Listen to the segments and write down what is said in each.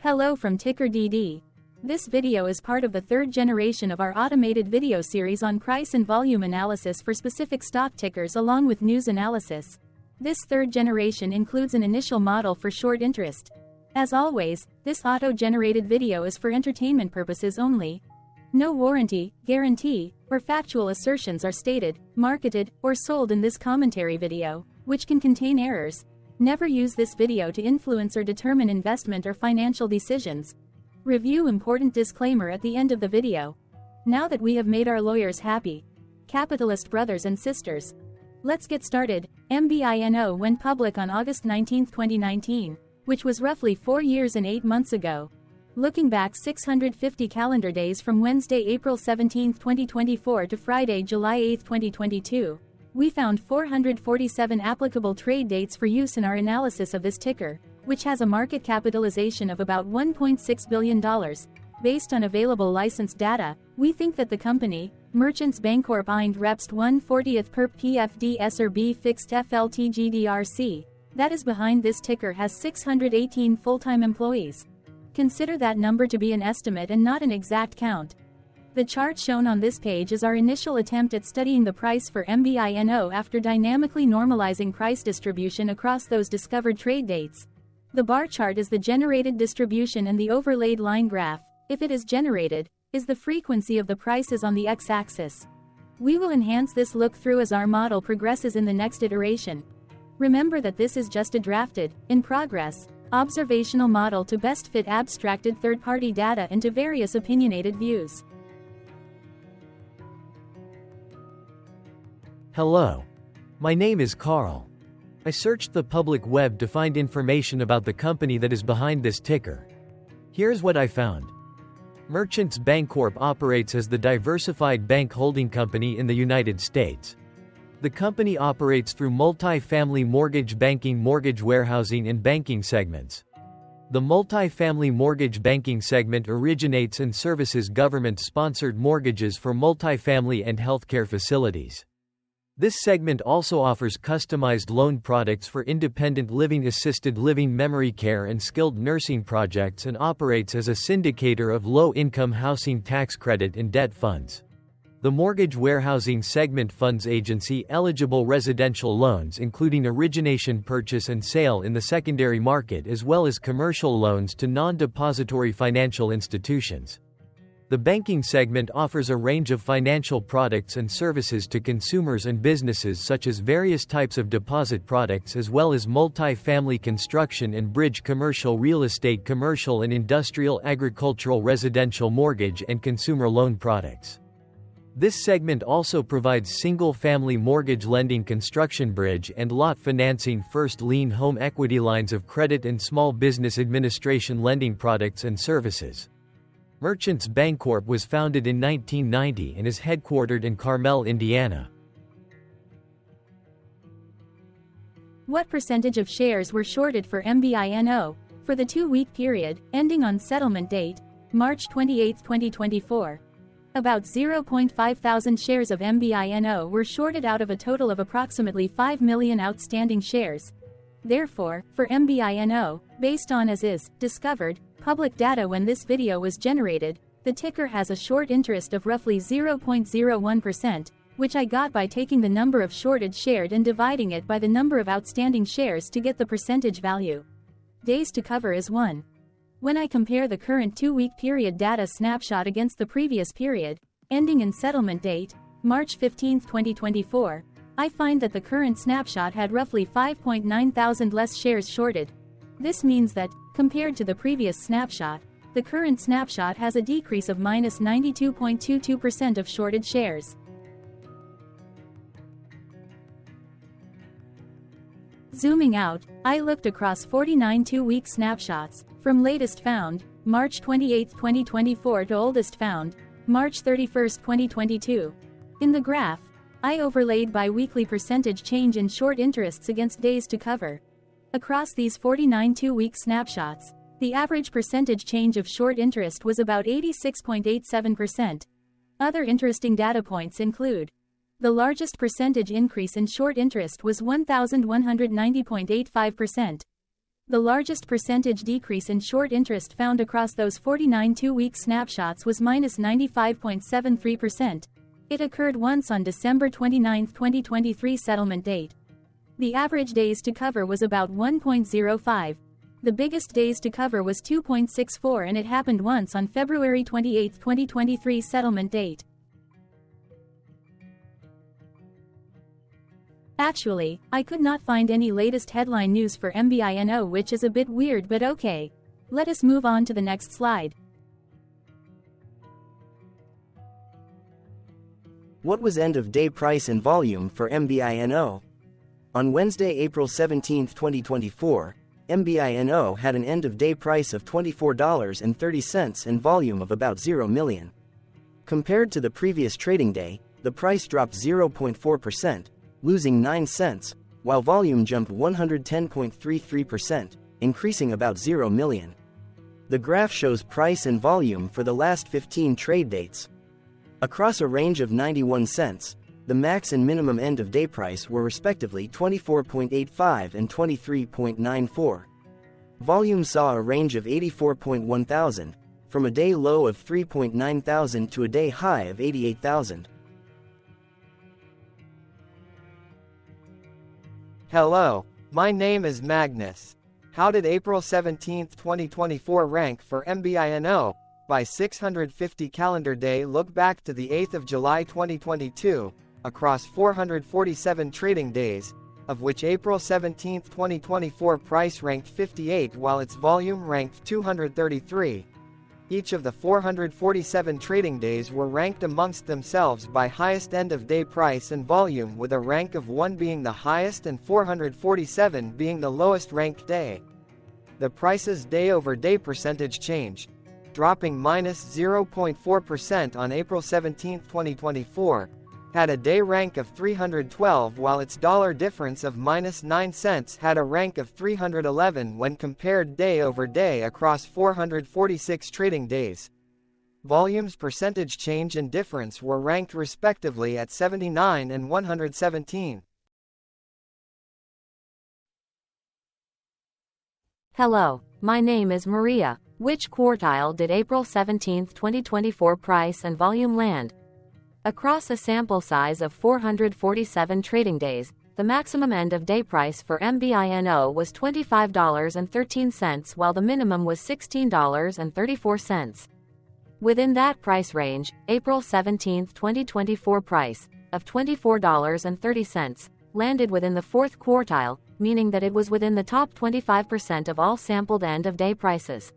Hello from TickerDD. This video is part of the third generation of our automated video series on price and volume analysis for specific stock tickers along with news analysis. This third generation includes an initial model for short interest. As always, this auto-generated video is for entertainment purposes only. No warranty, guarantee, or factual assertions are stated, marketed, or sold in this commentary video, which can contain errors. Never use this video to influence or determine investment or financial decisions. Review important disclaimer at the end of the video. Now that we have made our lawyers happy, capitalist brothers and sisters, let's get started. MBINO went public on August 19, 2019, which was roughly 4 years and 8 months ago. Looking back 650 calendar days from Wednesday, April 17, 2024 to Friday, July 8, 2022, we found 447 applicable trade dates for use in our analysis of this ticker, which has a market capitalization of about $1.6 billion. Based on available licensed data, we think that the company, Merchants Bancorp Ind Repst 1/40th perp PFD SRB fixed FLTGDRC, that is behind this ticker has 618 full-time employees. Consider that number to be an estimate and not an exact count. The chart shown on this page is our initial attempt at studying the price for MBINO after dynamically normalizing price distribution across those discovered trade dates. The bar chart is the generated distribution and the overlaid line graph, if it is generated, is the frequency of the prices on the x-axis. We will enhance this look-through as our model progresses in the next iteration. Remember that this is just a drafted, in progress, observational model to best fit abstracted third-party data into various opinionated views. Hello. My name is Carl. I searched the public web to find information about the company that is behind this ticker. Here's what I found. Merchants Bancorp operates as the diversified bank holding company in the United States. The company operates through multi-family mortgage banking, mortgage warehousing, and banking segments. The multi-family mortgage banking segment originates and services government-sponsored mortgages for multi-family and healthcare facilities. This segment also offers customized loan products for independent living, assisted living, memory care, and skilled nursing projects and operates as a syndicator of low-income housing tax credit and debt funds. The mortgage warehousing segment funds agency-eligible residential loans including origination, purchase, and sale in the secondary market as well as commercial loans to non-depository financial institutions. The banking segment offers a range of financial products and services to consumers and businesses such as various types of deposit products as well as multi-family construction and bridge commercial real estate, commercial and industrial, agricultural, residential mortgage and consumer loan products. This segment also provides single-family mortgage lending, construction, bridge and lot financing, first lien home equity lines of credit and small business administration lending products and services. Merchants Bancorp was founded in 1990 and is headquartered in Carmel, Indiana. What percentage of shares were shorted for MBINO for the 2-week period ending on settlement date, March 28, 2024? About 0.5 thousand shares of MBINO were shorted out of a total of approximately 5 million outstanding shares. Therefore, for MBINO, based on as is discovered public data when this video was generated, the ticker has a short interest of roughly 0.01%, which I got by taking the number of shorted shared and dividing it by the number of outstanding shares to get the percentage value. Days to cover is 1. When I compare the current 2-week period data snapshot against the previous period, ending in settlement date, March 15, 2024, I find that the current snapshot had roughly 5.9 thousand less shares shorted. This means that, compared to the previous snapshot, the current snapshot has a decrease of minus 92.22% of shorted shares. Zooming out, I looked across 49 2-week snapshots, from latest found, March 28, 2024 to oldest found, March 31, 2022. In the graph, I overlaid bi-weekly percentage change in short interests against days to cover. Across these 49 2-week snapshots, the average percentage change of short interest was about 86.87%. Other interesting data points include: the largest percentage increase in short interest was 1,190.85%. The largest percentage decrease in short interest found across those 49 two-week snapshots was minus 95.73%. It occurred once on December 29, 2023 settlement date. The average days to cover was about 1.05. The biggest days to cover was 2.64, and it happened once on February 28, 2023 settlement date. Actually, I could not find any latest headline news for MBINO, which is a bit weird, but okay. Let us move on to the next slide. What was end-of-day price and volume for MBINO? On Wednesday, April 17, 2024, MBINO had an end-of-day price of $24.30 and volume of about 0 million. Compared to the previous trading day, the price dropped 0.4%, losing 9 cents, while volume jumped 110.33%, increasing about 0 million. The graph shows price and volume for the last 15 trade dates. Across a range of 91 cents, the max and minimum end-of-day price were respectively 24.85 and 23.94. Volume saw a range of 84.1 thousand, from a day low of 3.9 thousand to a day high of 88,000. Hello, my name is Magnus. How did April 17, 2024 rank for MBINO? By 650 calendar day look back to the 8th of July 2022, across 447 trading days, of which April 17, 2024 price ranked 58 while its volume ranked 233. Each of the 447 trading days were ranked amongst themselves by highest end-of-day price and volume, with a rank of 1 being the highest and 447 being the lowest ranked day. The price's day-over-day percentage change, dropping minus 0.4% on April 17, 2024, had a day rank of 312 while its dollar difference of minus 9 cents had a rank of 311 when compared day over day across 446 trading days. Volume's percentage change and difference were ranked respectively at 79 and 117. Hello, my name is Maria. Which quartile did April 17, 2024 price and volume land? Across a sample size of 447 trading days, the maximum end-of-day price for MBINO was $25.13 while the minimum was $16.34. Within that price range, April 17, 2024 price, of $24.30, landed within the fourth quartile, meaning that it was within the top 25% of all sampled end-of-day prices.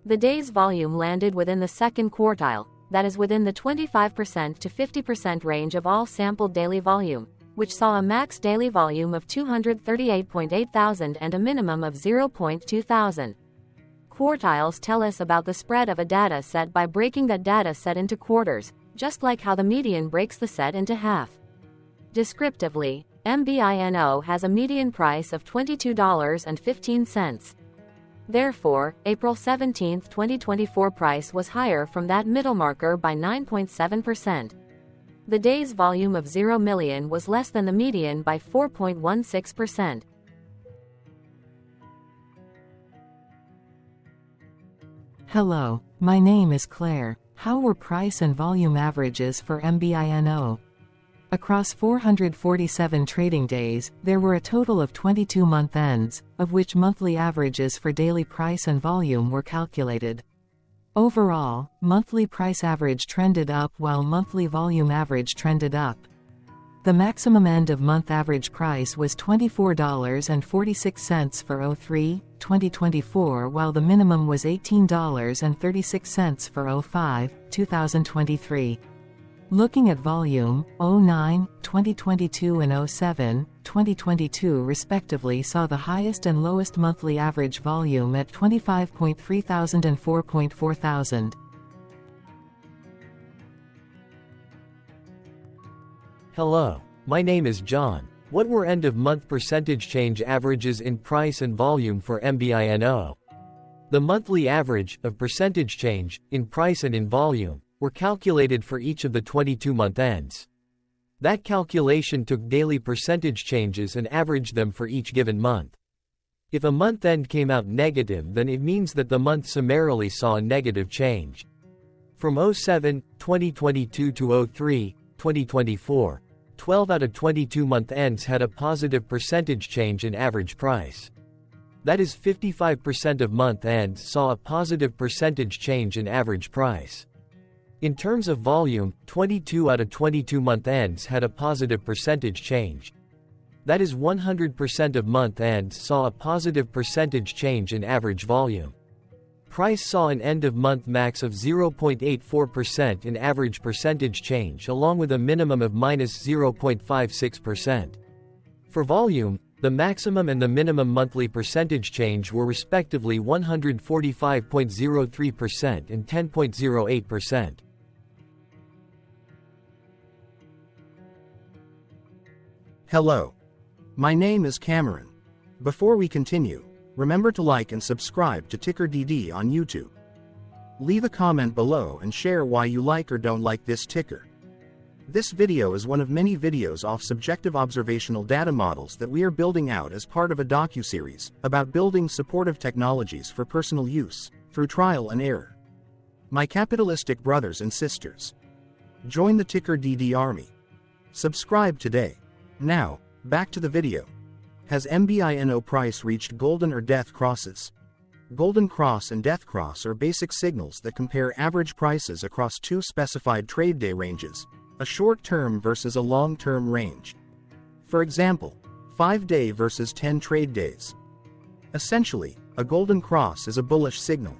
The day's volume landed within the second quartile, that is within the 25% to 50% range of all sampled daily volume, which saw a max daily volume of 238.8 thousand and a minimum of 0.2 thousand. Quartiles tell us about the spread of a data set by breaking that data set into quarters, just like how the median breaks the set into half. Descriptively, MBINO has a median price of $22.15. Therefore, April 17, 2024 price was higher from that middle marker by 9.7%. The day's volume of 0 million was less than the median by 4.16%. Hello, my name is Claire. How were price and volume averages for MBINO? Across 447 trading days, there were a total of 22 month ends, of which monthly averages for daily price and volume were calculated. Overall, monthly price average trended up while monthly volume average trended up. The maximum end-of-month average price was $24.46 for 03-2024 while the minimum was $18.36 for 05-2023. Looking at volume, 09-2022 and 07-2022 respectively saw the highest and lowest monthly average volume at 25.3 thousand and 4.4 thousand. Hello, my name is John. What were end-of-month percentage change averages in price and volume for MBINO? The monthly average of percentage change in price and in volume were calculated for each of the 22-month ends. That calculation took daily percentage changes and averaged them for each given month. If a month end came out negative, then it means that the month summarily saw a negative change. From 07/2022 to 03/2024, 12 out of 22 month ends had a positive percentage change in average price. That is 55% of month ends saw a positive percentage change in average price. In terms of volume, 22 out of 22 month ends had a positive percentage change. That is 100% of month ends saw a positive percentage change in average volume. Price saw an end-of-month max of 0.84% in average percentage change along with a minimum of -0.56%. For volume, the maximum and the minimum monthly percentage change were respectively 145.03% and 10.08%. Hello. My name is Cameron. Before we continue, remember to like and subscribe to TickerDD on YouTube. Leave a comment below and share why you like or don't like this ticker. This video is one of many videos off subjective observational data models that we are building out as part of a docuseries about building supportive technologies for personal use, through trial and error. My capitalistic brothers and sisters, join the TickerDD army. Subscribe today. Now, back to the video. Has MBINO price reached golden or death crosses? Golden cross and death cross are basic signals that compare average prices across two specified trade day ranges, a short-term versus a long-term range. For example, 5-day versus 10 trade days. Essentially, a golden cross is a bullish signal.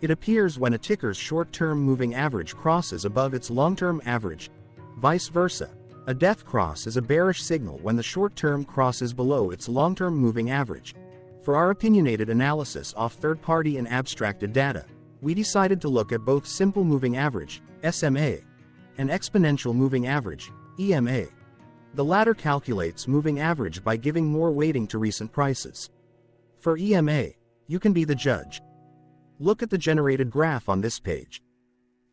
It appears when a ticker's short-term moving average crosses above its long-term average. Vice versa, a death cross is a bearish signal when the short-term crosses below its long-term moving average. For our opinionated analysis off third-party and abstracted data, we decided to look at both simple moving average, SMA, and exponential moving average, EMA. The latter calculates moving average by giving more weighting to recent prices. For EMA, you can be the judge. Look at the generated graph on this page.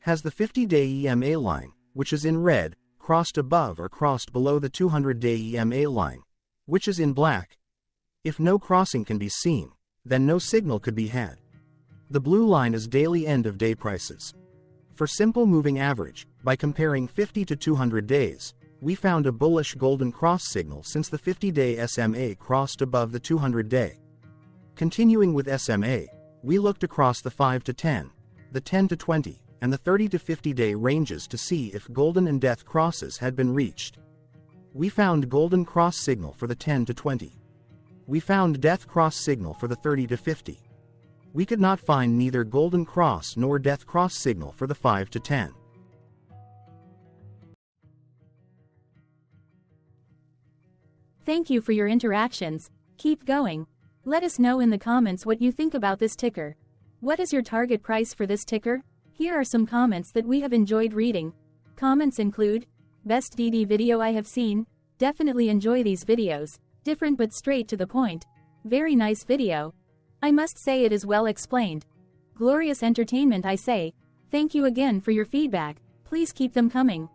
Has the 50-day EMA line, which is in red, crossed above or crossed below the 200-day EMA line, which is in black? If no crossing can be seen, then no signal could be had. The blue line is daily end-of-day prices. For simple moving average, by comparing 50 to 200 days, we found a bullish golden cross signal since the 50-day SMA crossed above the 200-day. Continuing with SMA, we looked across the 5 to 10, the 10 to 20, and the 30 to 50-day ranges to see if golden and death crosses had been reached. We found golden cross signal for the 10 to 20. We found death cross signal for the 30 to 50. We could not find neither golden cross nor death cross signal for the 5 to 10. Thank you for your interactions. Keep going. Let us know in the comments what you think about this ticker. What is your target price for this ticker? Here are some comments that we have enjoyed reading. Comments include, best DD video I have seen, definitely enjoy these videos, different but straight to the point, very nice video. I must say it is well explained. Glorious entertainment I say, thank you again for your feedback, please keep them coming.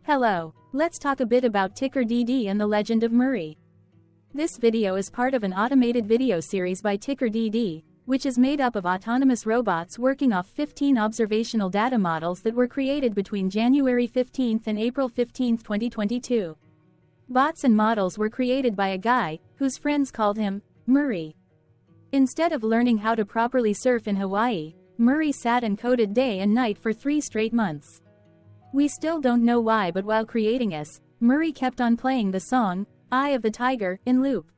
Hello, let's talk a bit about TickerDD and the legend of Murray. This video is part of an automated video series by TickerDD, which is made up of autonomous robots working off 15 observational data models that were created between January 15 and April 15, 2022. Bots and models were created by a guy, whose friends called him Murray. Instead of learning how to properly surf in Hawaii, Murray sat and coded day and night for 3 straight months. We still don't know why, but while creating us, Murray kept on playing the song, Eye of the Tiger, in loop.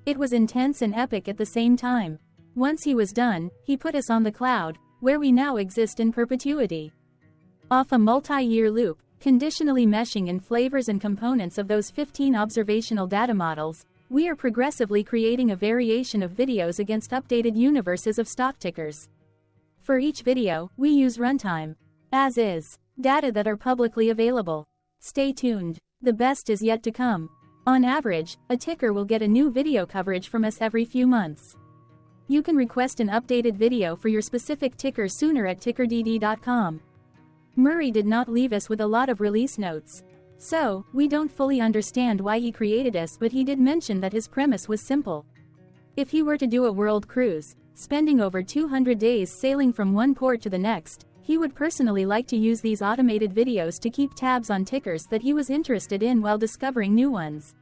It was intense and epic at the same time. Once he was done, he put us on the cloud, where we now exist in perpetuity. Off a multi-year loop, conditionally meshing in flavors and components of those 15 observational data models, we are progressively creating a variation of videos against updated universes of stock tickers. For each video, we use runtime, as is, data that are publicly available. Stay tuned. The best is yet to come. On average, a ticker will get a new video coverage from us every few months. You can request an updated video for your specific ticker sooner at TickerDD.com. Murray did not leave us with a lot of release notes. So, we don't fully understand why he created us, but he did mention that his premise was simple. If he were to do a world cruise, spending over 200 days sailing from one port to the next, he would personally like to use these automated videos to keep tabs on tickers that he was interested in while discovering new ones.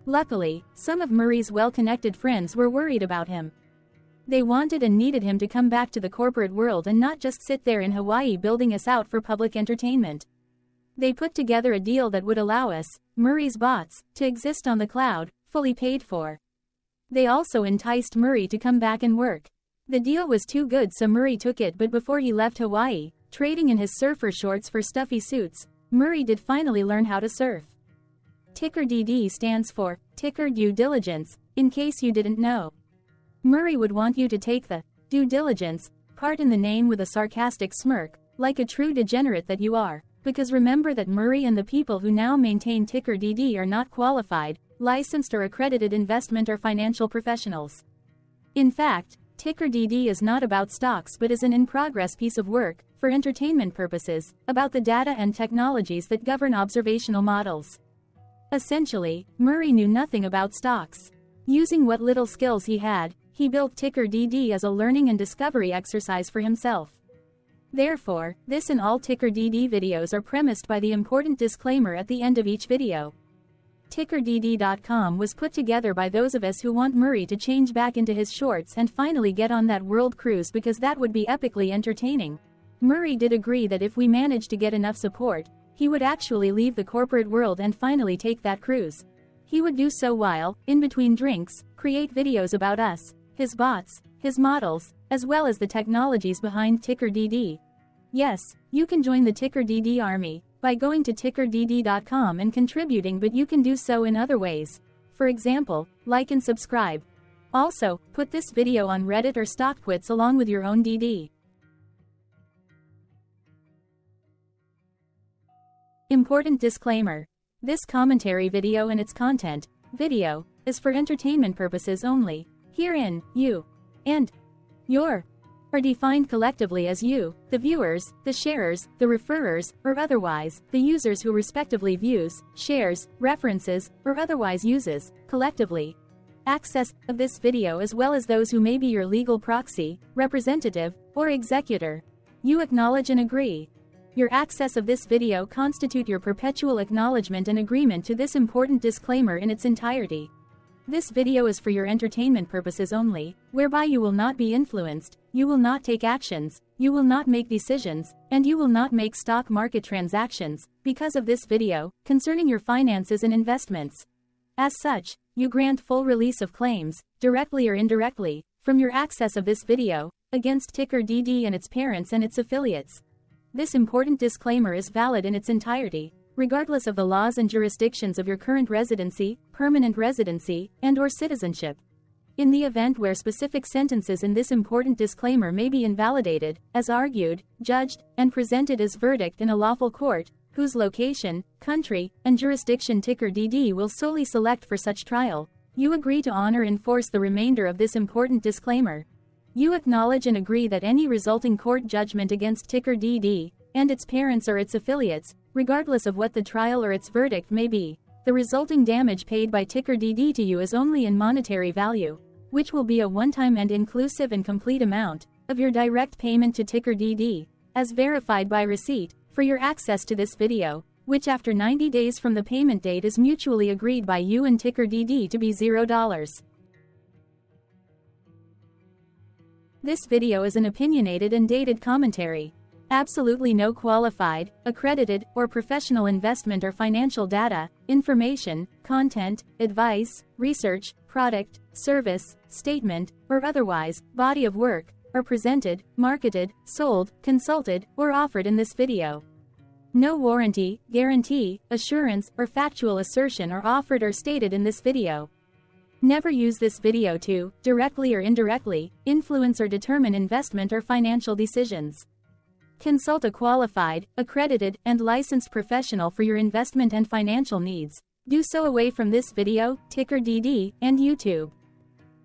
Luckily, some of Murray's well-connected friends were worried about him. They wanted and needed him to come back to the corporate world and not just sit there in Hawaii building us out for public entertainment. They put together a deal that would allow us, Murray's bots, to exist on the cloud, fully paid for. They also enticed Murray to come back and work. The deal was too good, so Murray took it, but before he left Hawaii, trading in his surfer shorts for stuffy suits, Murray did finally learn how to surf. TickerDD stands for Ticker Due Diligence, in case you didn't know. Murray would want you to take the due diligence part in the name with a sarcastic smirk, like a true degenerate that you are, because remember that Murray and the people who now maintain TickerDD are not qualified, licensed or accredited investment or financial professionals. In fact, TickerDD is not about stocks but is an in-progress piece of work, for entertainment purposes, about the data and technologies that govern observational models. Essentially, Murray knew nothing about stocks. Using what little skills he had, he built TickerDD as a learning and discovery exercise for himself. Therefore, this and all TickerDD videos are premised by the important disclaimer at the end of each video. TickerDD.com was put together by those of us who want Murray to change back into his shorts and finally get on that world cruise, because that would be epically entertaining. Murray did agree that if we managed to get enough support, he would actually leave the corporate world and finally take that cruise. He would do so while, in between drinks, create videos about us, his bots, his models, as well as the technologies behind TickerDD. Yes, you can join the TickerDD army by going to TickerDD.com and contributing, but you can do so in other ways. For example, like and subscribe. Also, put this video on Reddit or StockTwits along with your own DD. Important disclaimer. This commentary video and its content, video, is for entertainment purposes only. Herein, you and your are defined collectively as you, the viewers, the sharers, the referrers, or otherwise, the users who respectively views, shares, references, or otherwise uses, collectively, access of this video, as well as those who may be your legal proxy, representative, or executor. You acknowledge and agree. Your access of this video constitute your perpetual acknowledgement and agreement to this important disclaimer in its entirety. This video is for your entertainment purposes only, whereby you will not be influenced, you will not take actions, you will not make decisions, and you will not make stock market transactions, because of this video, concerning your finances and investments. As such, you grant full release of claims, directly or indirectly, from your access of this video, against TickerDD and its parents and its affiliates. This important disclaimer is valid in its entirety, regardless of the laws and jurisdictions of your current residency, permanent residency, and/or citizenship. In the event where specific sentences in this important disclaimer may be invalidated, as argued, judged, and presented as verdict in a lawful court, whose location, country, and jurisdiction TickerDD will solely select for such trial, you agree to honor and enforce the remainder of this important disclaimer. You acknowledge and agree that any resulting court judgment against TickerDD and its parents or its affiliates, regardless of what the trial or its verdict may be, the resulting damage paid by TickerDD to you is only in monetary value, which will be a one-time and inclusive and complete amount of your direct payment to TickerDD, as verified by receipt, for your access to this video, which after 90 days from the payment date is mutually agreed by you and TickerDD to be $0. This video is an opinionated and dated commentary. Absolutely no qualified, accredited, or professional investment or financial data, information, content, advice, research, product, service, statement, or otherwise, body of work, are presented, marketed, sold, consulted, or offered in this video. No warranty, guarantee, assurance, or factual assertion are offered or stated in this video. Never use this video to, directly or indirectly, influence or determine investment or financial decisions. Consult a qualified, accredited, and licensed professional for your investment and financial needs. Do so away from this video, TickerDD, and YouTube.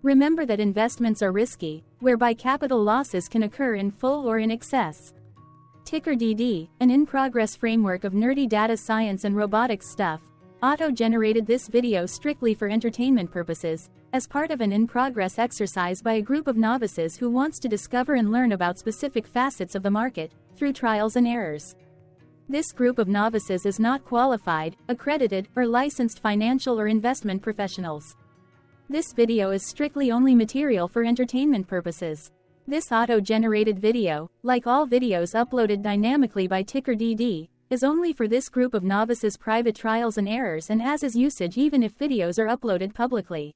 Remember that investments are risky, whereby capital losses can occur in full or in excess. TickerDD, an in-progress framework of nerdy data science and robotics stuff, auto-generated this video strictly for entertainment purposes, as part of an in-progress exercise by a group of novices who wants to discover and learn about specific facets of the market, through trials and errors. This group of novices is not qualified, accredited, or licensed financial or investment professionals. This video is strictly only material for entertainment purposes. This auto-generated video, like all videos uploaded dynamically by TickerDD, is only for this group of novices' private trials and errors and as is usage even if videos are uploaded publicly.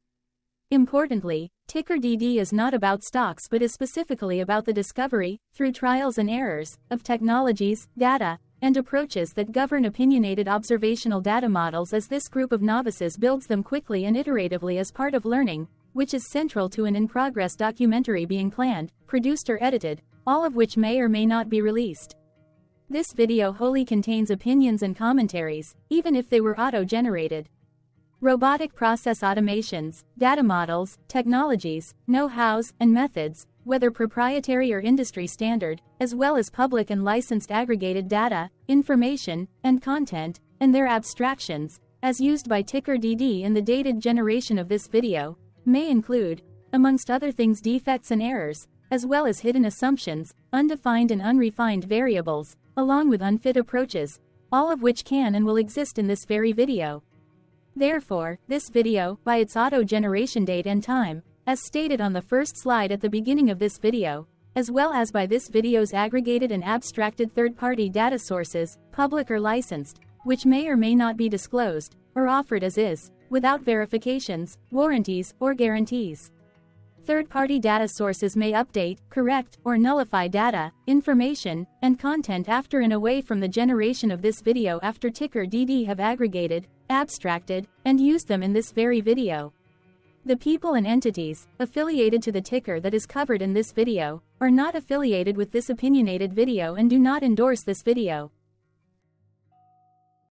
Importantly, TickerDD is not about stocks but is specifically about the discovery, through trials and errors, of technologies, data, and approaches that govern opinionated observational data models as this group of novices builds them quickly and iteratively as part of learning, which is central to an in-progress documentary being planned, produced or edited, all of which may or may not be released. This video wholly contains opinions and commentaries, even if they were auto-generated. Robotic process automations, data models, technologies, know-hows, and methods, whether proprietary or industry standard, as well as public and licensed aggregated data, information, and content, and their abstractions, as used by TickerDD in the dated generation of this video, may include, amongst other things, defects and errors, as well as hidden assumptions, undefined and unrefined variables, along with unfit approaches, all of which can and will exist in this very video. Therefore, this video, by its auto-generation date and time, as stated on the first slide at the beginning of this video, as well as by this video's aggregated and abstracted third-party data sources, public or licensed, which may or may not be disclosed, or offered as is, without verifications, warranties, or guarantees. Third-party data sources may update, correct, or nullify data, information, and content after and away from the generation of this video after TickerDD have aggregated, abstracted, and used them in this very video. The people and entities, affiliated to the ticker that is covered in this video, are not affiliated with this opinionated video and do not endorse this video.